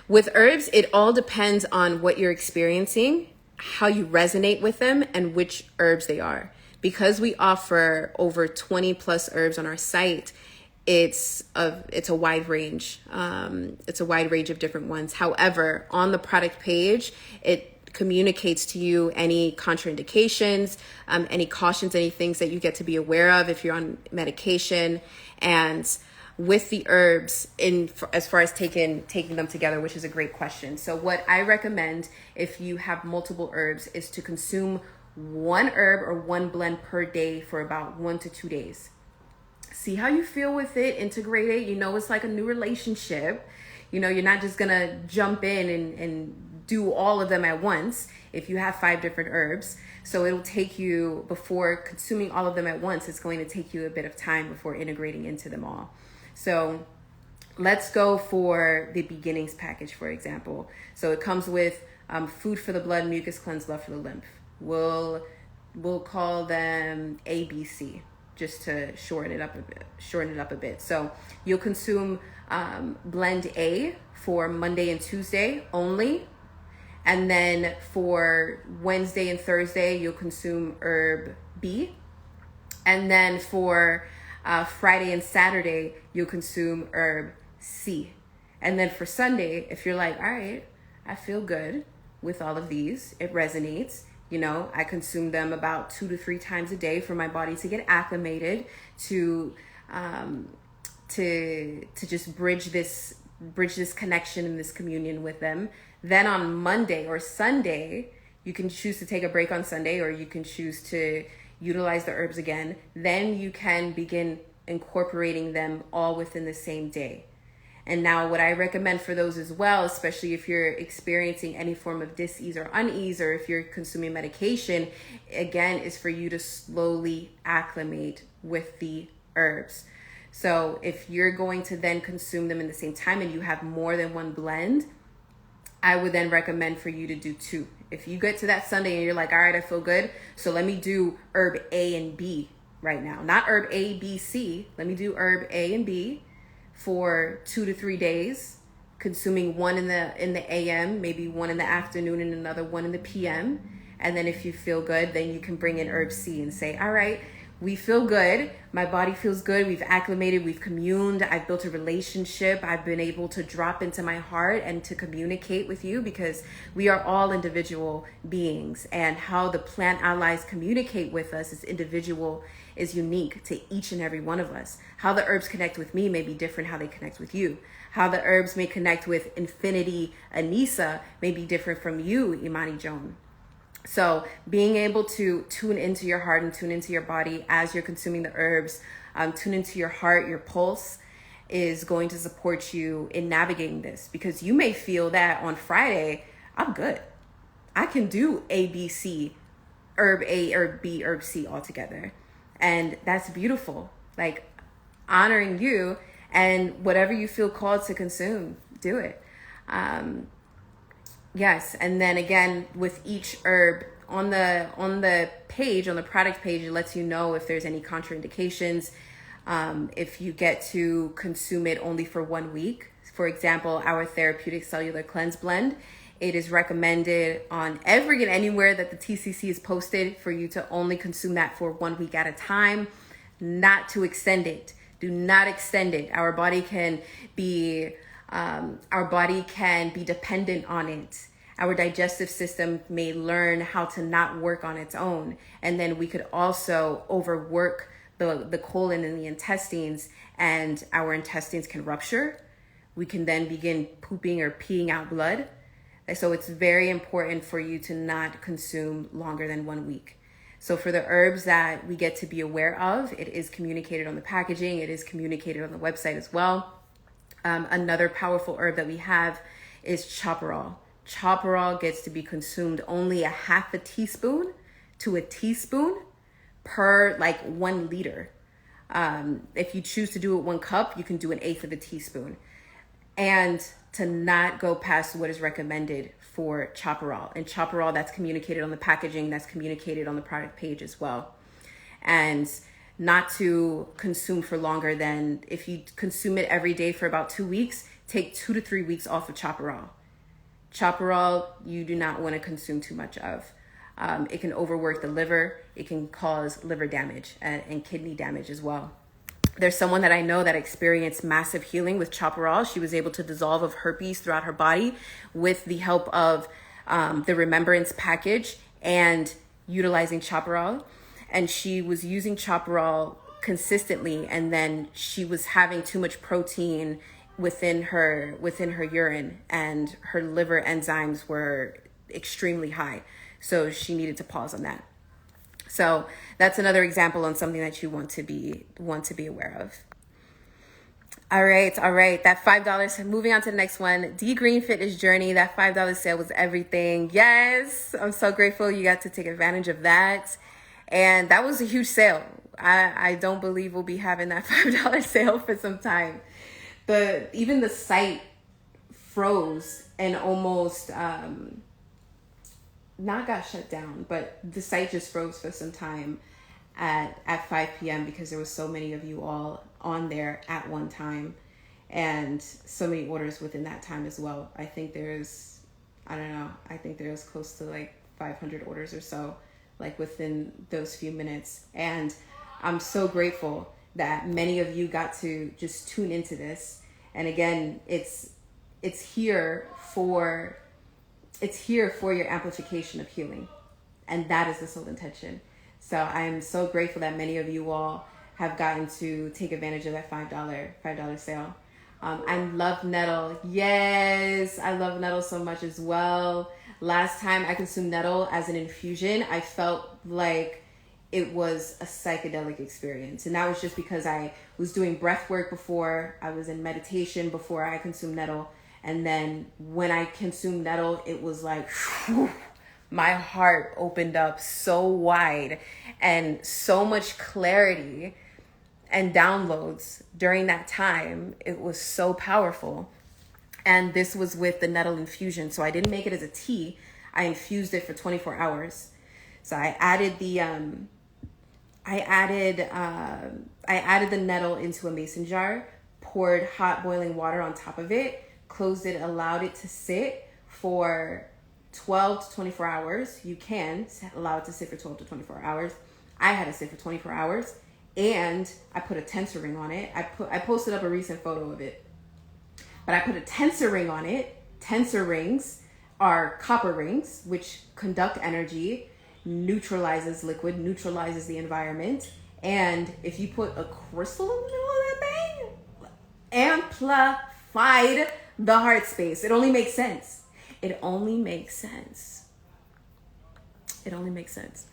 with herbs, it all depends on what you're experiencing, how you resonate with them, and which herbs they are. Because we offer over 20 plus herbs on our site, it's a wide range. It's a wide range of different ones. However, on the product page, it communicates to you any contraindications, any cautions, any things that you get to be aware of if you're on medication. And with the herbs, as far as taking them together, which is a great question. So what I recommend if you have multiple herbs is to consume one herb or one blend per day for about 1 to 2 days. See how you feel with it, integrate it. It's like a new relationship. You're not just gonna jump in and do all of them at once if you have 5 different herbs. So it'll take you, before consuming all of them at once, it's going to take you a bit of time before integrating into them all. So let's go for the beginnings package, for example. So it comes with food for the blood, mucus cleanse, love for the lymph. We'll call them ABC, just to shorten it up a bit. So you'll consume blend A for Monday and Tuesday only. And then for Wednesday and Thursday, you'll consume herb B. And then for Friday and Saturday, you'll consume herb C. And then for Sunday, if you're like, all right, I feel good with all of these, it resonates, you know, I consume them about 2 to 3 times a day for my body to get acclimated to just bridge this connection and this communion with them. Then on Monday or Sunday, you can choose to take a break on Sunday, or you can choose to utilize the herbs again. Then you can begin incorporating them all within the same day. And now what I recommend for those as well, especially if you're experiencing any form of dis-ease or unease, or if you're consuming medication, again, is for you to slowly acclimate with the herbs. So if you're going to then consume them in the same time and you have more than one blend, I would then recommend for you to do 2. If you get to that Sunday and you're like, all right, I feel good, so let me do herb A and B right now. Not herb A, B, C. Let me do herb A and B for 2 to 3 days, consuming one in the AM, maybe one in the afternoon and another one in the PM. And then if you feel good, then you can bring in herb C and say, all right, we feel good. My body feels good. We've acclimated. We've communed. I've built a relationship. I've been able to drop into my heart and to communicate with you, because we are all individual beings, and how the plant allies communicate with us as individual is unique to each and every one of us. How the herbs connect with me may be different how they connect with you. How the herbs may connect with Infinity Anissa may be different from you, Imani Joan. So being able to tune into your heart and tune into your body as you're consuming the herbs, tune into your heart, your pulse, is going to support you in navigating this, because you may feel that on Friday, I'm good. I can do A, B, C, herb A, herb B, herb C all together. And that's beautiful. Like, honoring you, and whatever you feel called to consume, do it. Yes, and then again, with each herb on the page, on the product page, it lets you know if there's any contraindications. If you get to consume it only for 1 week, for example, our therapeutic cellular cleanse blend, it is recommended on every and anywhere that the TCC is posted for you to only consume that for 1 week at a time, not to extend it. Do not extend it. Our body can be dependent on it. Our digestive system may learn how to not work on its own. And then we could also overwork the colon and the intestines, and our intestines can rupture. We can then begin pooping or peeing out blood. So it's very important for you to not consume longer than 1 week. So for the herbs that we get to be aware of, it is communicated on the packaging. It is communicated on the website as well. Another powerful herb that we have is Chopperel. Chopperel gets to be consumed only a half a teaspoon to a teaspoon per 1 liter. If you choose to do it 1 cup, you can do 1/8 of a teaspoon. And to not go past what is recommended for Chopperel. And Chopperel, that's communicated on the packaging, that's communicated on the product page as well. And not to consume for longer than, if you consume it every day for about 2 weeks, take 2 to 3 weeks off of Chopperel. Chopperel, you do not want to consume too much of. It can overwork the liver. It can cause liver damage and kidney damage as well. There's someone that I know that experienced massive healing with Chopperel. She was able to dissolve of herpes throughout her body with the help of the Remembrance package and utilizing Chopperel. And she was using Chopperel consistently, and then she was having too much protein within her urine, and her liver enzymes were extremely high. So she needed to pause on that. So that's another example on something that you want to be aware of. All right. That $5. Moving on to the next one. D Green Fitness Journey. That $5 sale was everything. Yes, I'm so grateful you got to take advantage of that. And that was a huge sale. I don't believe we'll be having that $5 sale for some time. even the site froze and almost not got shut down, but the site just froze for some time at 5 p.m. because there was so many of you all on there at one time, and so many orders within that time as well. I think there's close to like 500 orders or so, like within those few minutes. And I'm so grateful that many of you got to just tune into this. And again, it's here for your amplification of healing. And that is the sole intention. So I'm so grateful that many of you all have gotten to take advantage of that $5 sale. I love nettle. Yes, I love nettle so much as well. Last time I consumed nettle as an infusion, I felt like it was a psychedelic experience. And that was just because I was doing breath work before, I was in meditation before I consumed nettle. And then when I consumed nettle, it was like, whew, my heart opened up so wide, and so much clarity and downloads during that time. It was so powerful. And this was with the nettle infusion. So I didn't make it as a tea. I infused it for 24 hours. So I added the nettle into a mason jar, poured hot boiling water on top of it, closed it, allowed it to sit for 12 to 24 hours. You can allow it to sit for 12 to 24 hours. I had to sit for 24 hours, and I put a tensor ring on it. I posted up a recent photo of it, but I put a tensor ring on it. Tensor rings are copper rings, which conduct energy, neutralizes liquid, neutralizes the environment. And if you put a crystal in the middle of that thing, amplified the heart space. It only makes sense. It only makes sense. It only makes sense.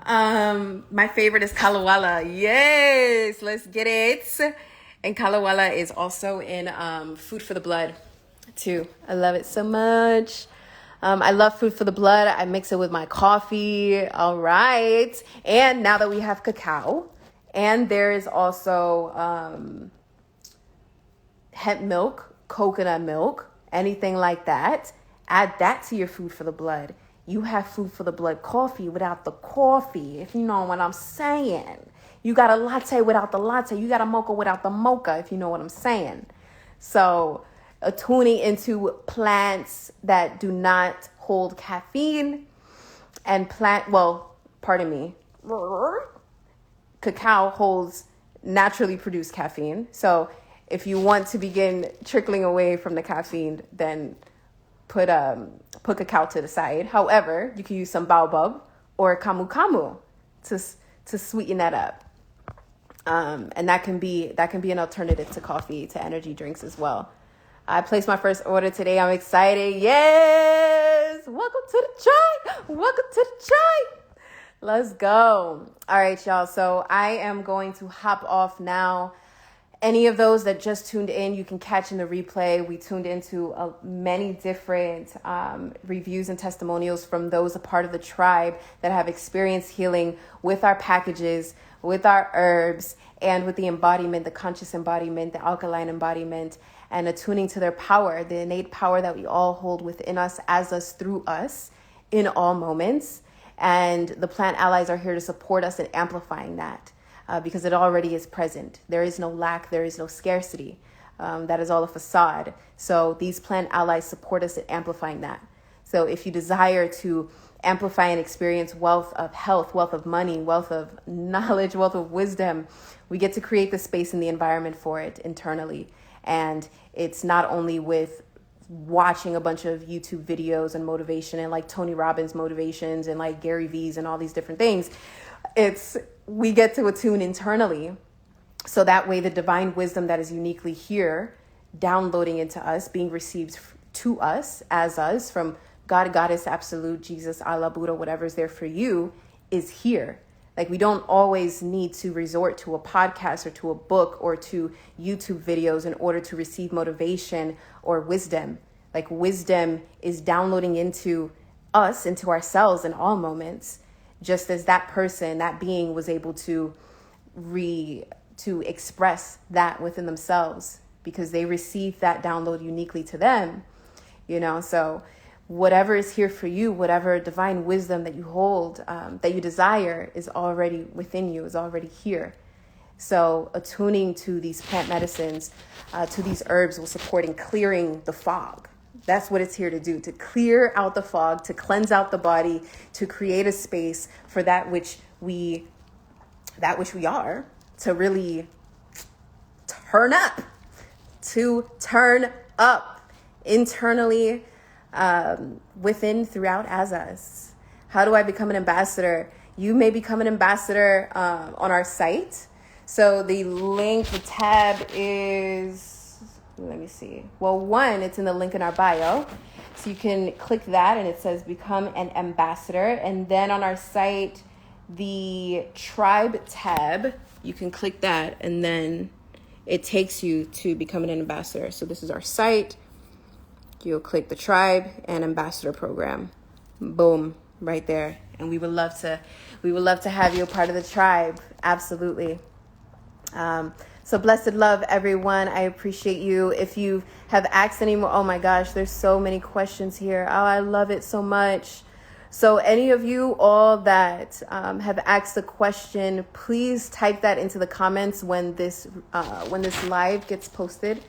My favorite is Kalawala. Yes, let's get it. And Kalawala is also in Food for the Blood too. I love it so much. I love Food for the Blood. I mix it with my coffee. All right. And now that we have cacao, and there is also hemp milk, coconut milk, anything like that, add that to your Food for the Blood. You have Food for the Blood coffee without the coffee, if you know what I'm saying. You got a latte without the latte. You got a mocha without the mocha, if you know what I'm saying. So tuning into plants that do not hold caffeine, and cacao holds naturally produced caffeine. So if you want to begin trickling away from the caffeine, then put cacao to the side. However, you can use some baobab or camu camu to sweeten that up. And that can be an alternative to coffee, to energy drinks as well. I placed my first order today. I'm excited. Yes! Welcome to the tribe. Welcome to the tribe. Let's go. All right, y'all. So I am going to hop off now. Any of those that just tuned in, you can catch in the replay. We tuned into many different reviews and testimonials from those a part of the tribe that have experienced healing with our packages, with our herbs, and with the embodiment, the conscious embodiment, the alkaline embodiment, and attuning to their power, the innate power that we all hold within us, as us, through us, in all moments. And the plant allies are here to support us in amplifying that. Because it already is present. There is no lack. There is no scarcity. That is all a facade. So these plant allies support us in amplifying that. So if you desire to amplify and experience wealth of health, wealth of money, wealth of knowledge, wealth of wisdom, we get to create the space and the environment for it internally. And it's not only with watching a bunch of YouTube videos and motivation and like Tony Robbins motivations and like Gary V's and all these different things. We get to attune internally. So that way the divine wisdom that is uniquely here, downloading into us, being received to us, as us, from God, Goddess, Absolute, Jesus, Allah, Buddha, whatever is there for you, is here. Like, we don't always need to resort to a podcast or to a book or to YouTube videos in order to receive motivation or wisdom. Like, wisdom is downloading into us, into ourselves in all moments. Just as that person, that being was able to express that within themselves because they receive that download uniquely to them, you know. So whatever is here for you, whatever divine wisdom that you hold, that you desire, is already within you, is already here. So attuning to these plant medicines, to these herbs, will support in clearing the fog. That's what it's here to do, to clear out the fog, to cleanse out the body, to create a space for that which we are, to really turn up internally, within, throughout, as us. How do I become an ambassador? You may become an ambassador on our site. So the link, the tab is, let me see. Well, one, it's in the link in our bio. So you can click that and it says become an ambassador. And then on our site, the tribe tab, you can click that and then it takes you to becoming an ambassador. So this is our site. You'll click the tribe and ambassador program. Boom, right there. And we would love to have you a part of the tribe. Absolutely. So blessed love, everyone. I appreciate you. If you have asked any more, oh my gosh, there's so many questions here. Oh, I love it so much. So any of you all that have asked a question, please type that into the comments when this live gets posted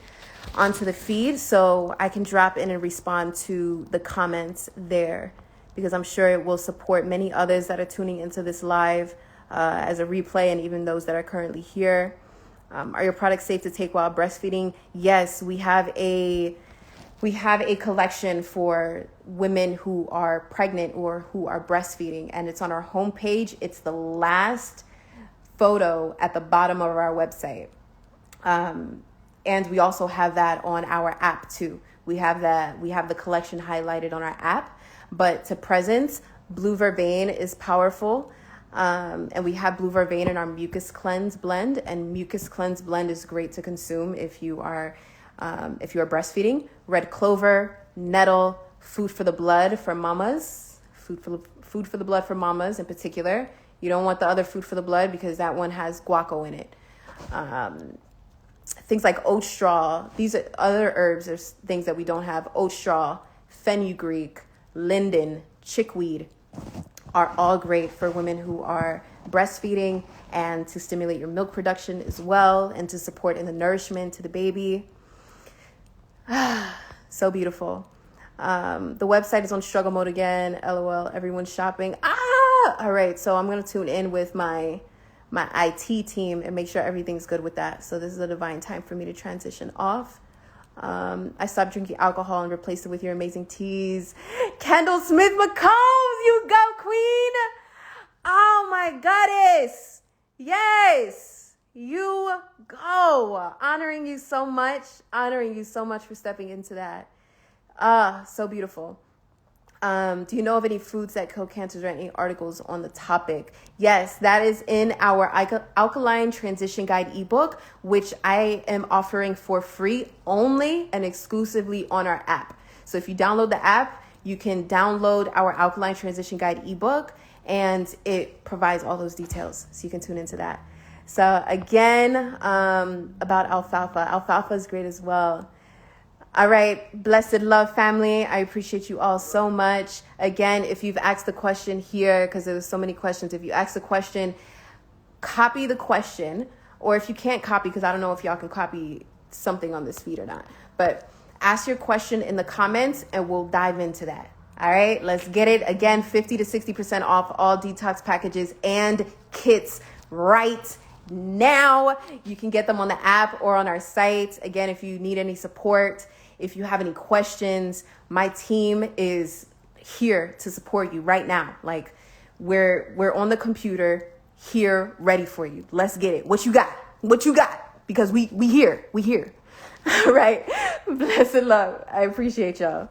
onto the feed, so I can drop in and respond to the comments there, because I'm sure it will support many others that are tuning into this live as a replay, and even those that are currently here. Are your products safe to take while breastfeeding? Yes, we have a collection for women who are pregnant or who are breastfeeding, and it's on our homepage. It's the last photo at the bottom of our website. And we also have that on our app too. We have the collection highlighted on our app, but to presence, Blue Vervain is powerful. And we have Blue Vervain in our Mucus Cleanse blend, and Mucus Cleanse blend is great to consume if you are breastfeeding. Red clover, nettle, food for the blood for mamas, food for the blood for mamas in particular. You don't want the other food for the blood because that one has guaco in it. Things like oat straw. These are other herbs. There's things that we don't have. Oat straw, fenugreek, linden, chickweed are all great for women who are breastfeeding, and to stimulate your milk production as well, and to support in the nourishment to the baby. So beautiful. The website is on struggle mode again. LOL, everyone's shopping. All right, so I'm going to tune in with my IT team and make sure everything's good with that. So this is a divine time for me to transition off. I stopped drinking alcohol and replaced it with your amazing teas. Kendall Smith McCombs, you go, queen. Oh my goddess. Yes, you go. Honoring you so much for stepping into that. So beautiful. Do you know of any foods that kill cancers or any articles on the topic? Yes, that is in our Alkaline Transition Guide ebook, which I am offering for free only and exclusively on our app. So if you download the app, you can download our Alkaline Transition Guide ebook, and it provides all those details. So you can tune into that. So again, about alfalfa. Alfalfa is great as well. All right, blessed love family. I appreciate you all so much. Again, if you've asked the question here, because there was so many questions, if you asked the question, copy the question, or if you can't copy, because I don't know if y'all can copy something on this feed or not, but ask your question in the comments and we'll dive into that. All right, let's get it. Again, 50 to 60% off all detox packages and kits right now. You can get them on the app or on our site. Again, if you need any support, if you have any questions, my team is here to support you right now. Like we're on the computer here, ready for you. Let's get it. What you got? Because we here. All right. Blessed love. I appreciate y'all.